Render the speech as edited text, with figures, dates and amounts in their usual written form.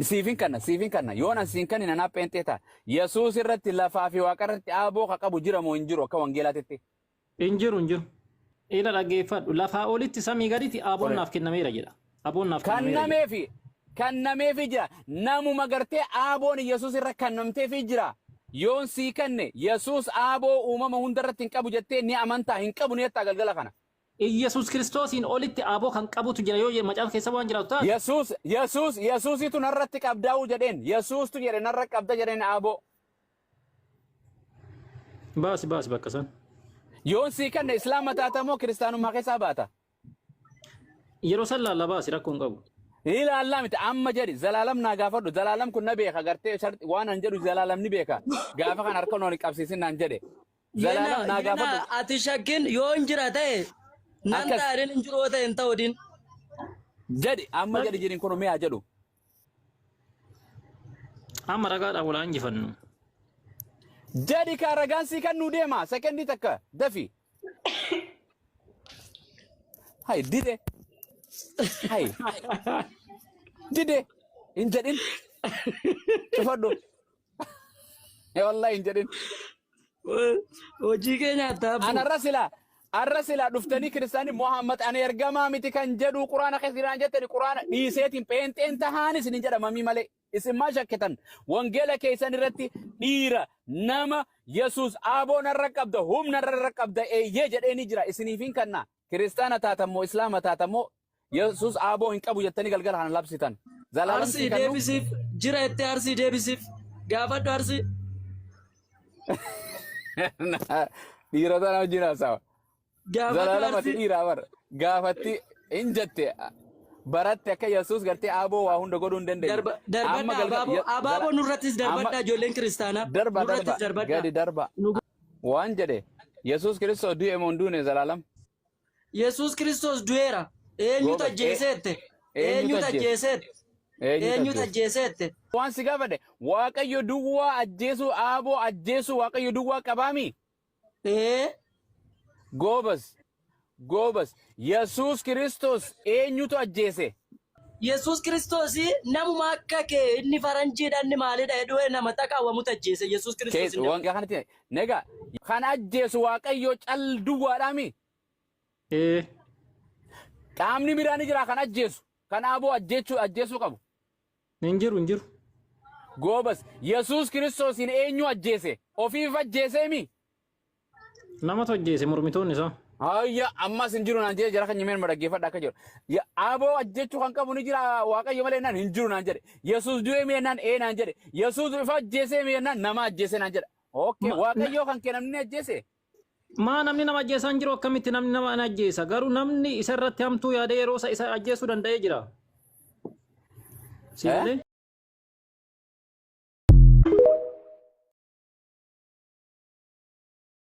siifin kanna yoona siin kan nana penteeta Yesuus irratti lafaa fi waaqarratti aaboo qabu jira moo hin jiru akka wangeelaatitti injiru ila dhageeffadhu lafaa olitti samii gaditti aaboon naaf kennameera jedha aaboon naaf kennameefi jira namuma gartee aaboon Yesuus irra kennamteefi jira yoon sii kanne Yesuus aaboo uumama hundarratti hin qabu jettee ni amantaa hin qabu ni jetta galgala kana Yesus Kristoosin olitti aaboo kan qabutu jira yoo macaan keessa waan jiraatu taate Yesuusitu narratti qabdaa'u jedheen Yesuustu jedhe narra qabda jedheen aaboo baasi bakka san yoon sii kanne islaama taatamoo kiristaanummaa keessaa baata yeroo san laalla baasi rakkoon qabu ilaallaa miti amma jedhi zalaalam naa gaafadhu zalaalam kun na beeka gartee waan an jedhu zalaalam ni beeka gaafa kan harka noon qabsiisin naan jedhe zalaalam naa gaafadhu ati shakkin yoo hin jira ta'e nan taa'een hin jiru ta'e hin ta'uudin jedhi amma jedhi jedhin kun mi'a jedhu amma ragaadhaan wal injifannu jadi ka ragaan sii kan nu deema sekendi takka dafi hay dide in jedhin cufadhu wallahi in jedhin hojii keenya taa'u arrasila dhuftanii kiristaani Muhammad ana ergamaa miti kan jedhu quraana keessiraan jettani quraana dhiiseetiin peenteen tahaanis ni jedhama mi malee isin maa shakkitan wangeela keessan irratti dhiira nama Yesuus aaboo narra qabda humna narra qabda eeyyee jedheeni jira isiniifin kanna kiristaana taatamoo islaama taatamoo Yesuus aaboo hin qabu jettanii galgala kana labsitan arsii deebisiif jira itti arsii deebisiif gaafadhu arsii dhiirota nama jira sawa Zalaalamati dhiiraa bar gaafatti hin jette baratti akka Yesuus gartee aaboo waa hunda godhuu hin dandeenye. Abaaboo nurrattis darbadhaa ijoolleen kiristaanaa. Darba. Waan jedhe Yesuus Kiristoos du'e moo hin duune Zalaalam? Yesuus Kiristoos du'eera. Eenyutu ajjeeseette? Eenyutu ajjeeseette? Waan si gaafadhe Waaqayyo duwwaa ajjeesuu aaboo ajjeesuu Waaqayyo duwwaa qabaami? Gobas Yesuus Kiristoos eenyutu ajjeese Yesuus Kiristoos namuma akka kee inni faranjiidhaan inni maalidha jedhee nama taqawamutu ajjeese Yesuus Kiristoos wanga kanatti nega kan ajjeesu Waaqayyo cal duwwaadhaami qaamni biraan jira kan ajjeesu kan aaboo ajjeesuu qabu hin jiru Gobas Yesuus Kiristoos eenyu ajjeese ofiif ajjeeseemi nama tojjeese mormitoonni isaa ayya ammas hin jiru naan jedhe jara kan nyimeen madaggeeffadha akka jedhu aaboo ajjechuu kan qabu ni jira Waaqayyo malee naan hin jiru naan jedhe Yesuus du'e mee naan naan jedhe Yesuus ifa ajjeese mee naan nama ajjeese naan jedhe okay Waaqayyo kan kennamni ajjeese maa namni nama ajjeesaa hin jiru akkamitti namni nama ajjeesa garuu namni isa irratti hamtuu yaadee yeroo isa ajjeesuu danda'ee jira si'alee